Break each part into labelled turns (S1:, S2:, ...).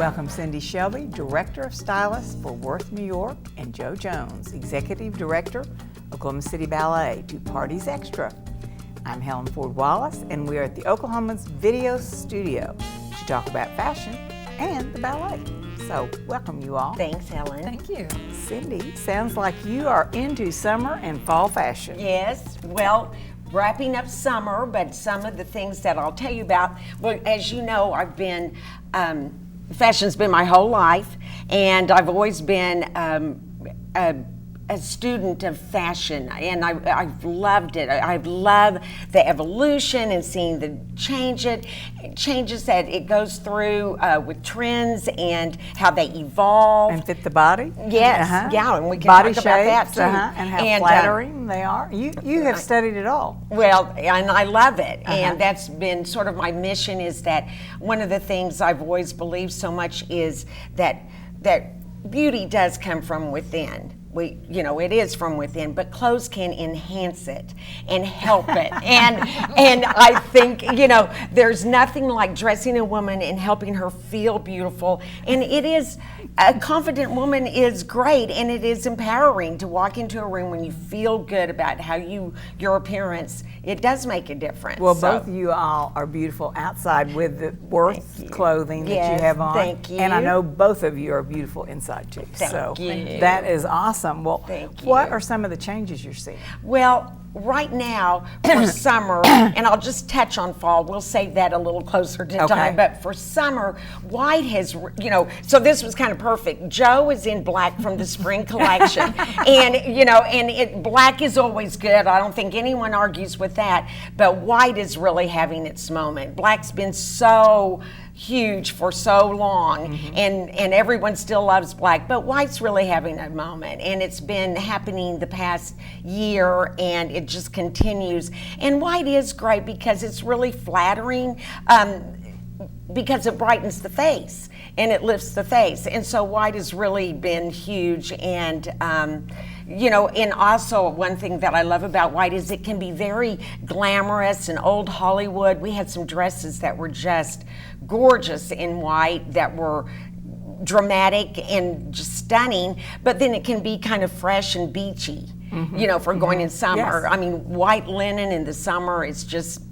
S1: Welcome Cindi Shelby, Director of Stylist for Worth, New York, and Joe Jones, Executive Director, Oklahoma City Ballet, to Parties Extra. I'm Helen Ford Wallace, and we are at the Oklahoman's video studio to talk about fashion and the ballet. So, welcome you all.
S2: Thanks, Helen.
S3: Thank you.
S1: Cindi, sounds like you are into summer and fall fashion.
S2: Yes, well, wrapping up summer, but some of the things that I'll tell you about, well, as you know, I've been, fashion's been my whole life, and I've always been a student of fashion, and I've loved it. I've loved the evolution and seeing the changes that it goes through with trends and how they evolve.
S1: And fit the body?
S2: Yes, yeah, and we can
S1: body
S2: talk about that
S1: shapes,
S2: too.
S1: And how flattering they are. You have studied it all.
S2: Well, and I love it, and that's been sort of my mission, is that one of the things I've always believed so much is that beauty does come from within. It is from within, but clothes can enhance it and help it. And I think, there's nothing like dressing a woman and helping her feel beautiful. And it is, a confident woman is great, and it is empowering to walk into a room when you feel good about how your appearance. It does make a difference.
S1: Well, both of you all are beautiful outside with the Worth clothing that you have on.
S2: Thank you.
S1: And I know both of you are beautiful inside too.
S2: Thank you.
S1: That is awesome. Well,
S2: Thank you.
S1: What are some of the changes you're seeing?
S2: Well, right now for summer, and I'll just touch on fall, we'll save that a little closer to time, but for summer, white has, so this was kind of perfect. Joe is in black from the spring collection, and black is always good. I don't think anyone argues with that, but white is really having its moment. Black's been so huge for so long, and everyone still loves black, but white's really having a moment, and it's been happening the past year, and it just continues. And white is great because it's really flattering, because it brightens the face and it lifts the face, and so white has really been huge. And and also one thing that I love about white is it can be very glamorous and old Hollywood. We had some dresses that were just gorgeous in white, that were dramatic and just stunning, but then it can be kind of fresh and beachy, for going in summer.
S1: Yes.
S2: I mean, white linen in the summer is just,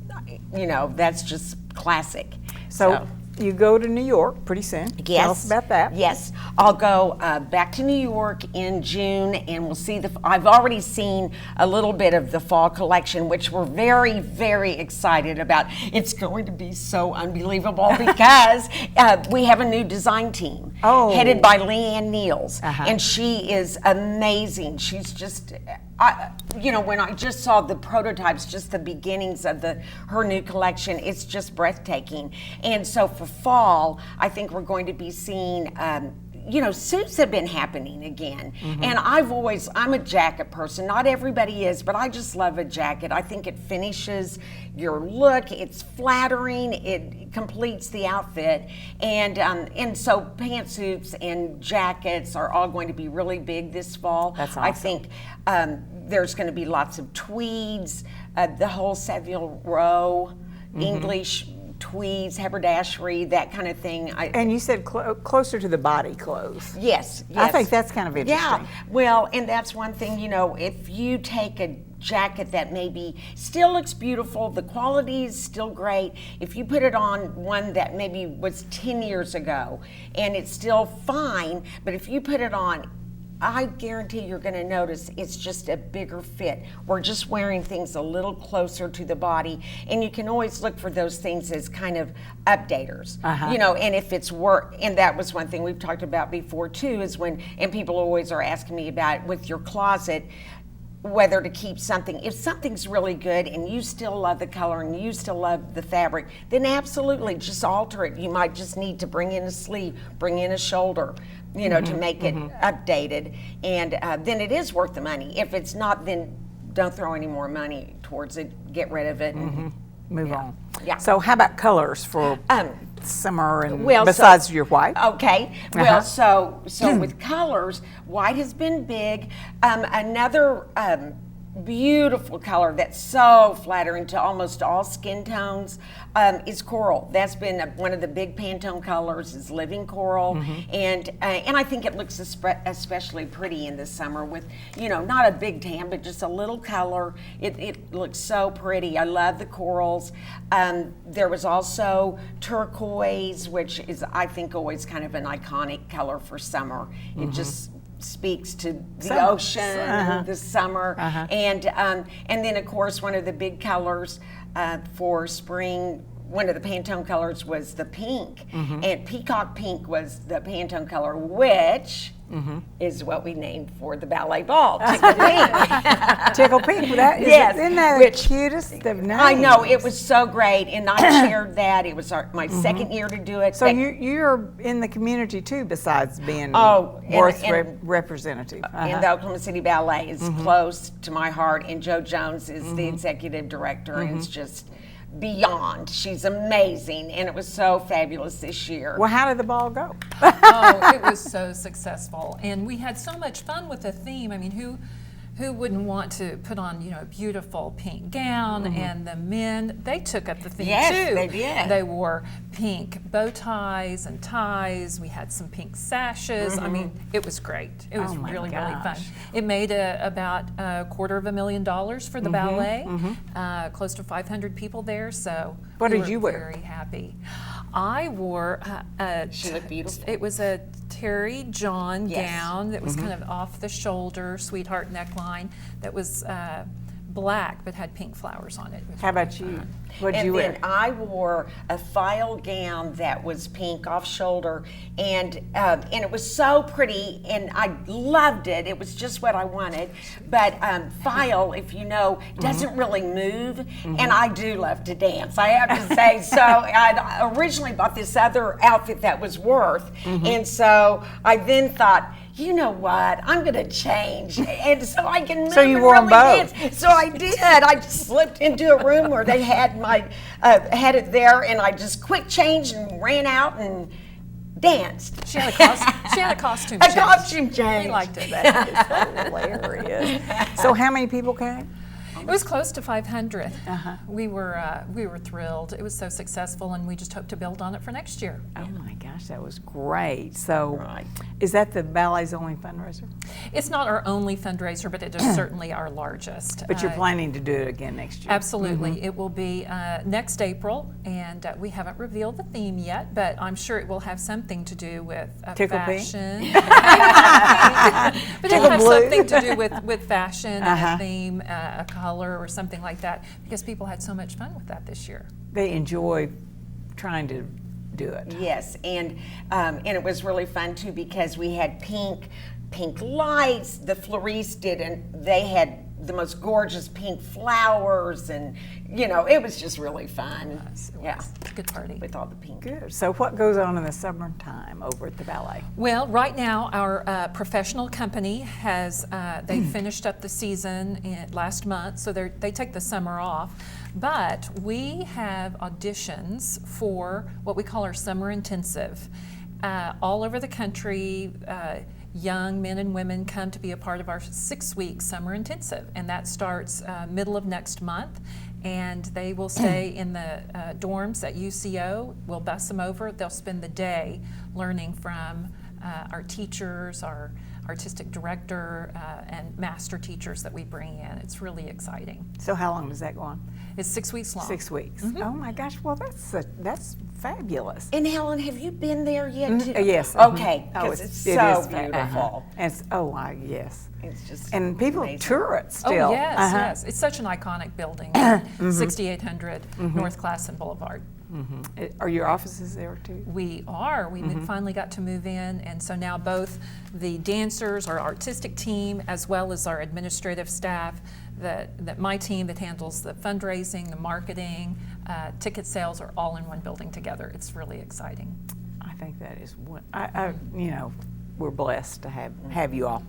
S2: that's just classic.
S1: So you go to New York pretty soon.
S2: Yes.
S1: Tell us about that.
S2: Yes, I'll go back to New York in June, and we'll see I've already seen a little bit of the fall collection, which we're very, very excited about. It's going to be so unbelievable because we have a new design team headed by Leanne Niels, and she is amazing. She's just, when I just saw the prototypes, just the beginnings of her new collection, it's just breathtaking. And so for fall, I think we're going to be seeing, suits have been happening again. And I'm a jacket person. Not everybody is, but I just love a jacket. I think it finishes your look. It's flattering. It completes the outfit. And so pantsuits and jackets are all going to be really big this fall.
S1: That's awesome.
S2: I think there's going to be lots of tweeds, the whole Savile Row, English tweeds, haberdashery, that kind of thing.
S1: And you said closer to the body clothes.
S2: Yes.
S1: I think that's kind of interesting.
S2: Yeah, well, and that's one thing, if you take a jacket that maybe still looks beautiful, the quality is still great, if you put it on one that maybe was 10 years ago and it's still fine, but if you put it on, I guarantee you're going to notice it's just a bigger fit. We're just wearing things a little closer to the body, and you can always look for those things as kind of updaters. And if it's work, and that was one thing we've talked about before too, is and people always are asking me about with your closet, whether to keep something. If something's really good and you still love the color and you still love the fabric, then absolutely just alter it. You might just need to bring in a sleeve, bring in a shoulder, to make it updated. And then it is worth the money. If it's not, then don't throw any more money towards it. Get rid of it. And,
S1: Move on.
S2: Yeah.
S1: So how about colors for summer and besides your white?
S2: Okay. Well, so with colors, white has been big. Another beautiful color that's so flattering to almost all skin tones is coral. That's been one of the big Pantone colors is living coral, and I think it looks especially pretty in the summer with, you know, not a big tan, but just a little color. It looks so pretty. I love the corals. There was also turquoise, which is, I think, always kind of an iconic color for summer. It just speaks to the ocean, the summer, and then of course one of the big colors for spring. One of the Pantone colors was the pink, and peacock pink was the Pantone color, which is what we named for the ballet ball, Tickle Pink.
S1: Tickle Pink, that is,
S2: Yes,
S1: isn't that the cutest of names?
S2: I know, it was so great, and I shared that. It was my second year to do it.
S1: So you're in the community too, besides being Worth representative.
S2: And the Oklahoma City Ballet is close to my heart, and Jo Jones is the executive director, and it's just beyond. She's amazing, and it was so fabulous this year.
S1: Well, how did the ball go?
S3: Oh, it was so successful, and we had so much fun with the theme. I mean, who wouldn't want to put on, you know, a beautiful pink gown? And the men, they took up the theme too.
S2: They did.
S3: They wore pink bow ties and ties. We had some pink sashes. I mean, it was great. It was really fun. It made about $250,000 for the ballet. Close to 500 people there. So
S1: what
S3: we
S1: did you
S3: were
S1: wear?
S3: Very happy. I wore
S2: She looked beautiful.
S3: it was a Terry John gown that was kind of off the shoulder, sweetheart neckline, that was black but had pink flowers on it.
S1: How about you? What did you
S2: And
S1: wear?
S2: then I wore a file gown that was pink off shoulder, and it was so pretty, and I loved it. It was just what I wanted. But file, if you know, doesn't really move, and I do love to dance, I have to say. So I originally bought this other outfit that was Worth, and so I then thought, you know what, I'm going to change, and so I can move.
S1: So you
S2: and
S1: wore 'em
S2: really
S1: both?
S2: dance. So I did. I just slipped into a room where they had had it there, and I just quick changed and ran out and danced.
S3: She had a costume
S2: A
S3: change.
S2: costume change.
S3: We liked it.
S1: That is hilarious. So how many people came?
S3: It was close to 500. We were thrilled. It was so successful, and we just hope to build on it for next year.
S1: Oh my gosh, that was great. So
S2: Right.
S1: is that the ballet's only fundraiser?
S3: It's not our only fundraiser, but it is certainly our largest.
S1: But you're planning to do it again next year?
S3: Absolutely. It will be next April, and we haven't revealed the theme yet, but I'm sure it will have something to do with
S1: Tickle pink?
S3: fashion. But it'll
S1: Tickle
S3: have
S1: blue?
S3: something to do with fashion and a theme, a color, or something like that, because people had so much fun with that this year.
S1: They enjoy trying to do it.
S2: Yes, and it was really fun too because we had pink lights. The florist did, and they had the most gorgeous pink flowers, and you know, it was just really fun.
S3: It was
S2: Yeah,
S3: a good party.
S2: with all the pink.
S1: Good. So what goes on in the summertime over at the ballet?
S3: Well, right now our professional company has they finished up the season last month, so they take the summer off. But we have auditions for what we call our summer intensive. All over the country, young men and women come to be a part of our 6-week summer intensive, and that starts middle of next month. And they will stay in the dorms at UCO. We'll bus them over. They'll spend the day learning from our teachers, our artistic director, and master teachers that we bring in. It's really exciting.
S1: So how long does that go on?
S3: It's 6 weeks long.
S1: 6 weeks. Oh my gosh, well that's fabulous.
S2: And Helen, have you been there yet? Too?
S1: Yes.
S2: Okay,
S1: Oh,
S2: because it's
S1: it
S2: so
S1: is
S2: beautiful.
S1: And it's, yes.
S2: It's just
S1: And people
S2: amazing.
S1: tour it still.
S3: Oh, yes, yes. It's such an iconic building, 6800 North Classen Boulevard.
S1: Are your offices there too?
S3: We are. We finally got to move in, and so now both the dancers, our artistic team, as well as our administrative staff, that my team that handles the fundraising, the marketing, ticket sales, are all in one building together. It's really exciting.
S1: I think that is one. You know, we're blessed to have you all.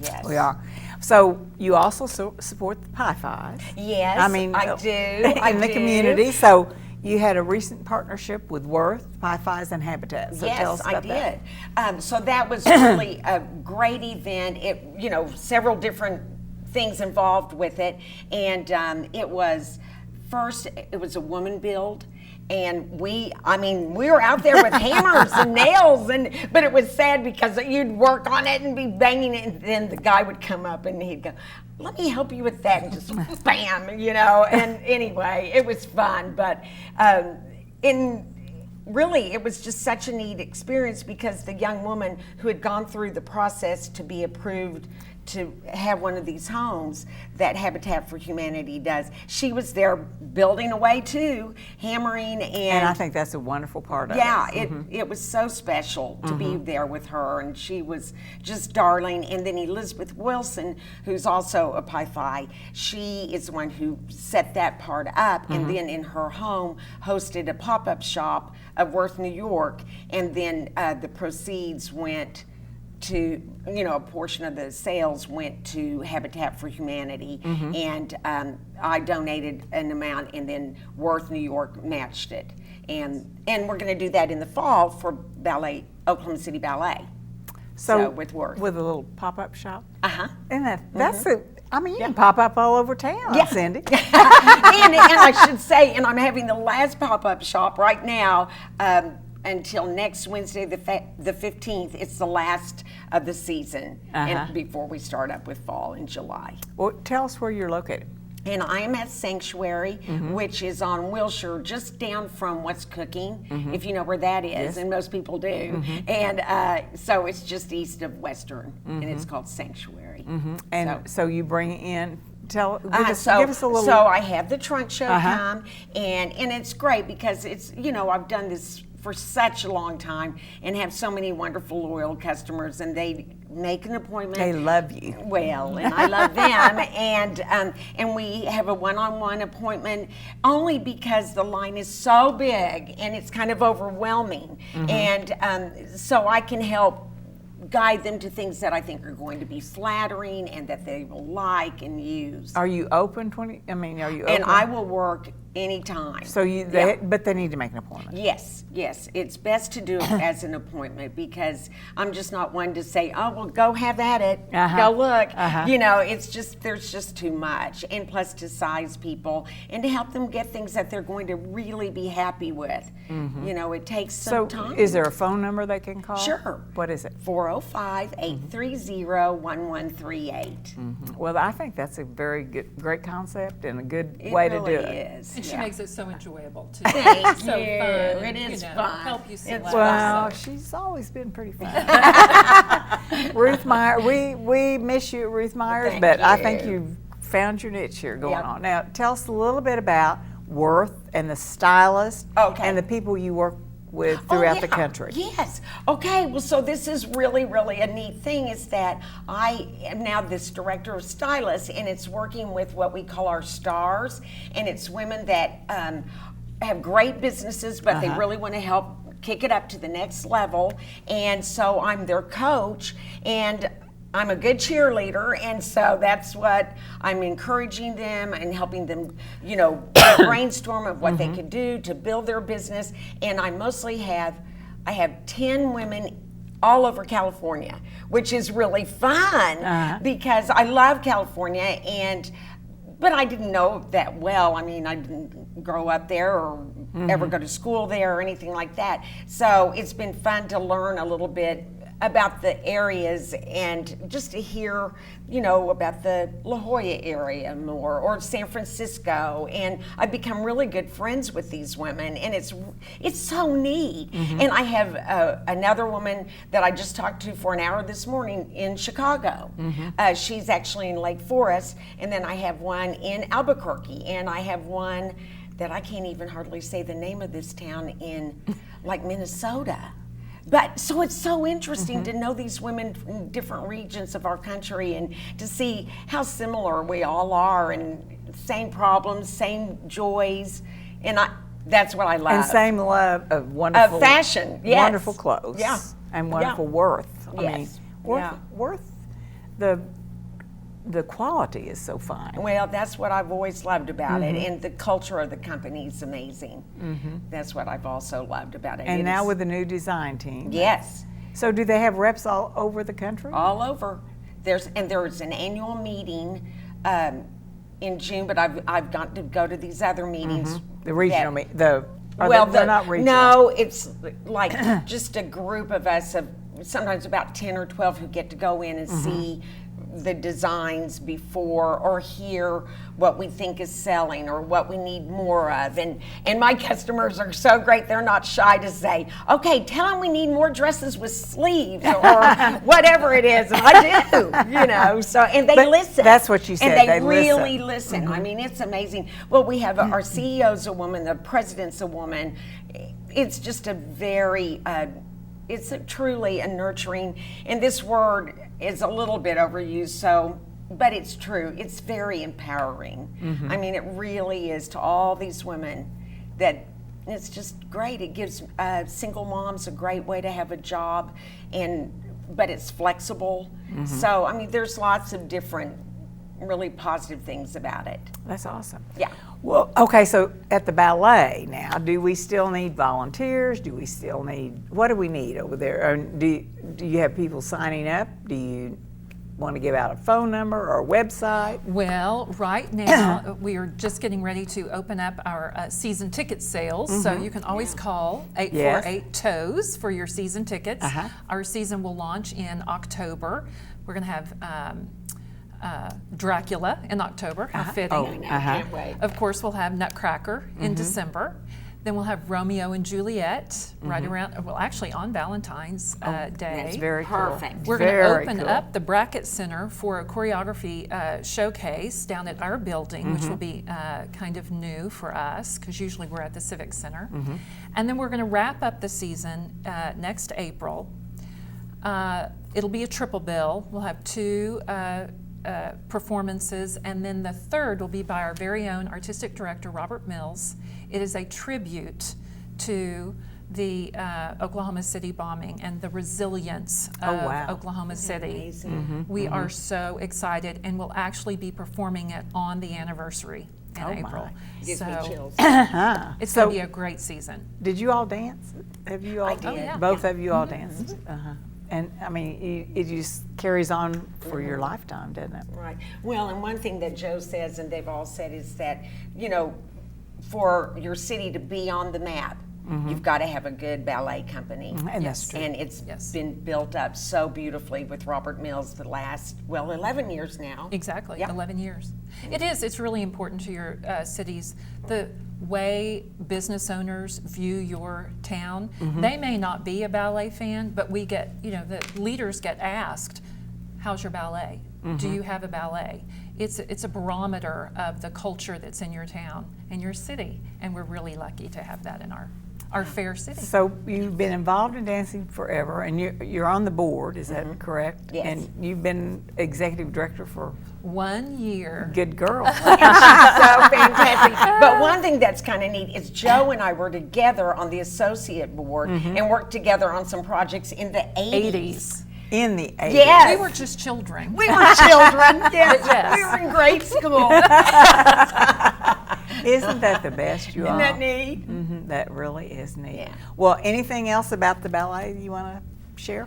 S2: Yes.
S1: We are. So you also support the Pi Fives.
S2: Yes,
S1: I mean,
S2: I do.
S1: In the community. So you had a recent partnership with Worth, Pi Fives, and Habitat. So tell us
S2: Yes, I
S1: about that.
S2: did. So that was really a great event. It, you know, several different things involved with it. And it was a woman build. And we were out there with hammers and nails, but it was sad because you'd work on it and be banging it, and then the guy would come up and he'd go, "Let me help you with that," and just bam, And anyway, it was fun, but really, it was just such a neat experience because the young woman who had gone through the process to be approved to have one of these homes that Habitat for Humanity does, she was there building away too, hammering,
S1: and I think that's a wonderful part of it.
S2: Yeah, it was so special to be there with her, and she was just darling. And then Elizabeth Wilson, who's also a Pi-Phi, she is the one who set that part up, and then in her home hosted a pop-up shop of Worth, New York, and then the proceeds went to, a portion of the sales went to Habitat for Humanity, and I donated an amount, and then Worth, New York matched it. And we're going to do that in the fall for ballet, Oklahoma City Ballet. So with Worth.
S1: With a little pop-up shop?
S2: Uh-huh.
S1: And that's you can pop up all over town, Cindy.
S2: and I should say, and I'm having the last pop-up shop right now, until next Wednesday, the 15th. It's the last of the season, and before we start up with fall in July.
S1: Well, tell us where you're located.
S2: And I am at Sanctuary, which is on Wilshire, just down from What's Cooking, if you know where that is, and most people do. And so it's just east of Western, and it's called Sanctuary.
S1: And so you bring in, give us a little.
S2: So I have the trunk show come, and it's great because it's, I've done this for such a long time and have so many wonderful loyal customers, and they make an appointment.
S1: They love you.
S2: Well, and I love them, and we have a one-on-one appointment only because the line is so big and it's kind of overwhelming, and so I can help guide them to things that I think are going to be flattering and that they will like and use.
S1: Are you open are you open?
S2: And I will work anytime.
S1: So but they need to make an appointment.
S2: Yes, it's best to do it as an appointment because I'm just not one to say, "Oh, well, go have at it, go look." It's just there's just too much, and plus to size people and to help them get things that they're going to really be happy with. It takes some time.
S1: Is there a phone number they can call?
S2: Sure.
S1: What is it?
S2: 405-830-1138.
S1: Well, I think that's a very great concept and a good way to do it.
S2: It really is.
S3: And she makes it so enjoyable too.
S2: Thank
S3: so
S2: you.
S3: fun.
S2: It is fun.
S3: Help you select.
S1: Well, she's always been pretty fun. Ruth Meyer, we miss you at Ruth Myers, but I think you've found your niche here going on. Now, tell us a little bit about Worth and the stylist and the people you work with throughout the country.
S2: Yes. Okay. Well, so this is really, really a neat thing is that I am now this director of stylists, and it's working with what we call our stars, and it's women that have great businesses, but they really want to help kick it up to the next level. And so I'm their coach, and I'm a good cheerleader, and so that's what I'm encouraging them and helping them, brainstorm of what they could do to build their business. And I mostly have 10 women all over California, which is really fun because I love California, but I didn't know that well. I mean, I didn't grow up there or ever go to school there or anything like that. So it's been fun to learn a little bit about the areas and just to hear, about the La Jolla area more or San Francisco. And I've become really good friends with these women, and it's so neat. And I have another woman that I just talked to for an hour this morning in Chicago. She's actually in Lake Forest, and then I have one in Albuquerque, and I have one that I can't even hardly say the name of this town in Minnesota. But so it's so interesting to know these women from different regions of our country and to see how similar we all are and same problems, same joys, and that's what I love.
S1: And same love of wonderful
S2: fashion,
S1: wonderful clothes, and wonderful worth.
S2: Yes.
S1: Worth the quality is so fine.
S2: Well, that's what I've always loved about it, and the culture of the company is amazing. That's what I've also loved about it.
S1: And now with the new design team.
S2: Yes.
S1: So do they have reps all over the country?
S2: All over. There's an annual meeting in June, but I've got to go to these other meetings.
S1: The regional they're not regional.
S2: No, it's like just a group of us of sometimes about 10 or 12 who get to go in and see the designs before or hear what we think is selling or what we need more of. And my customers are so great, they're not shy to say, okay, tell them we need more dresses with sleeves or whatever it is. And I do, so, and they listen.
S1: That's what you said.
S2: And they
S1: listen.
S2: really listen. I mean, it's amazing. Well, we have our CEO's a woman, the president's a woman. It's just a very, truly a nurturing, and this word is a little bit overused, but it's true. It's very empowering. I mean, it really is to all these women that it's just great. It gives single moms a great way to have a job, but it's flexible. So, I mean, there's lots of different really positive things about it.
S1: That's awesome.
S2: Yeah.
S1: Well, okay, so at the ballet now, do we still need volunteers? Do we still need, what do we need over there? Or do you have people signing up? Do you want to give out a phone number or a website?
S3: Well, right now we are just getting ready to open up our season ticket sales, so you can always call 848-TOES for your season tickets. Our season will launch in October. We're going to have Dracula in October. How fitting.
S2: Can't wait.
S3: Of course, we'll have Nutcracker in December. Then we'll have Romeo and Juliet right around, well, actually on Valentine's Day.
S1: That's very
S2: Perfect.
S1: cool.
S3: We're going to open up the Brackett Center for a choreography showcase down at our building, which will be kind of new for us because usually we're at the Civic Center. And then we're going to wrap up the season next April. It'll be a triple bill. We'll have 2 performances, and then the third will be by our very own artistic director, Robert Mills. It is a tribute to the Oklahoma City bombing and the resilience of Oklahoma City. We are so excited, and we'll actually be performing it on the anniversary in April.
S2: Gives me chills.
S3: It's going to be a great season.
S1: Did you all dance? Have you all?
S2: I did. Oh,
S3: yeah.
S1: Both of you all danced? And I mean, it just carries on for your lifetime, doesn't it?
S2: Right. Well, and one thing that Joe says, and they've all said, is that, for your city to be on the map, you've got to have a good ballet company.
S1: And that's true.
S2: And it's been built up so beautifully with Robert Mills the last, 11 years now.
S3: Exactly,
S2: Yeah.
S3: 11 years. It is. It's really important to your cities. The way business owners view your town, they may not be a ballet fan, but we get, the leaders get asked, how's your ballet? Do you have a ballet? It's a barometer of the culture that's in your town and your city, and we're really lucky to have that in our fair city.
S1: So you've been involved in dancing forever, and you're on the board, is that correct?
S2: Yes.
S1: And you've been executive director for
S3: 1 year.
S1: good girl.
S2: So fantastic. But one thing that's kind of neat is Joe and I were together on the associate board and worked together on some projects in the 80s.
S1: In the 80s.
S2: Yes.
S3: We were just children.
S2: We were children. Yes.
S3: Yes.
S2: We were in grade school.
S1: Isn't that the best, you all?
S2: Isn't that neat?
S1: That really is neat.
S2: Yeah.
S1: Well, anything else about the ballet you want to share?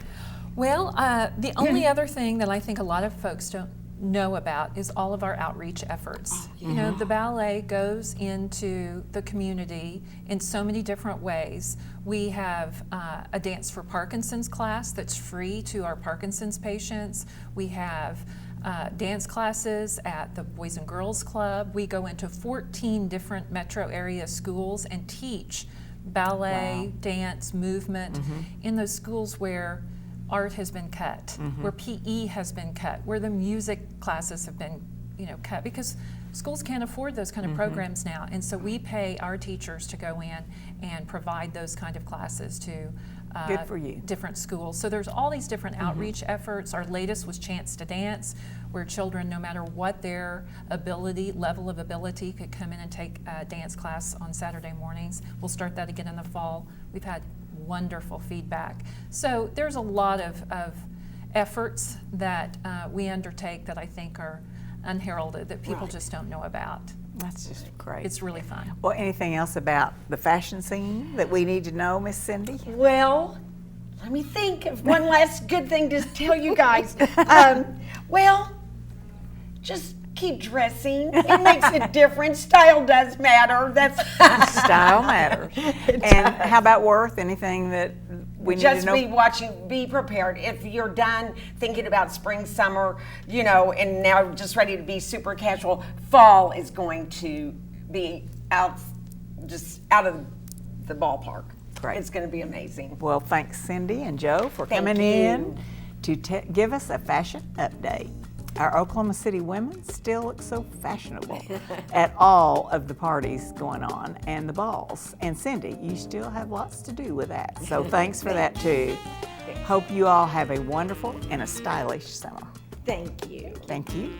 S3: Well, the only other thing that I think a lot of folks don't know about is all of our outreach efforts. The ballet goes into the community in so many different ways. We have a Dance for Parkinson's class that's free to our Parkinson's patients. We have dance classes at the Boys and Girls Club. We go into 14 different metro area schools and teach ballet, dance, movement in those schools where art has been cut, where PE has been cut, where the music classes have been, cut, because schools can't afford those kind of programs now. And so we pay our teachers to go in and provide those kind of classes to
S1: Good for you.
S3: different schools. So there's all these different outreach efforts. Our latest was Chance to Dance, where children, no matter what their level of ability, could come in and take a dance class on Saturday mornings. We'll start that again in the fall. We've had wonderful feedback. So there's a lot of efforts that we undertake that I think are unheralded, that people just don't know about.
S1: That's just great.
S3: It's really fun.
S1: Well, anything else about the fashion scene that we need to know, Miss Cindy?
S2: Well, let me think of one last good thing to tell you guys. Just keep dressing. It makes a difference. Style does matter. That's
S1: Style matters. And how about Worth? Anything that we need to
S2: just
S1: know?
S2: be watching, be prepared. If you're done thinking about spring, summer, you know, and now just ready to be super casual, fall is going to be just out of the ballpark.
S1: Great.
S2: It's going to be amazing.
S1: Well, thanks Cindy and Joe for
S2: Thank
S1: coming
S2: you.
S1: in to give us a fashion update. Our Oklahoma City women still look so fashionable at all of the parties going on and the balls. And Cindy, you still have lots to do with that. So thanks for that too. Hope you all have a wonderful and a stylish summer.
S2: Thank you.
S1: Thank you.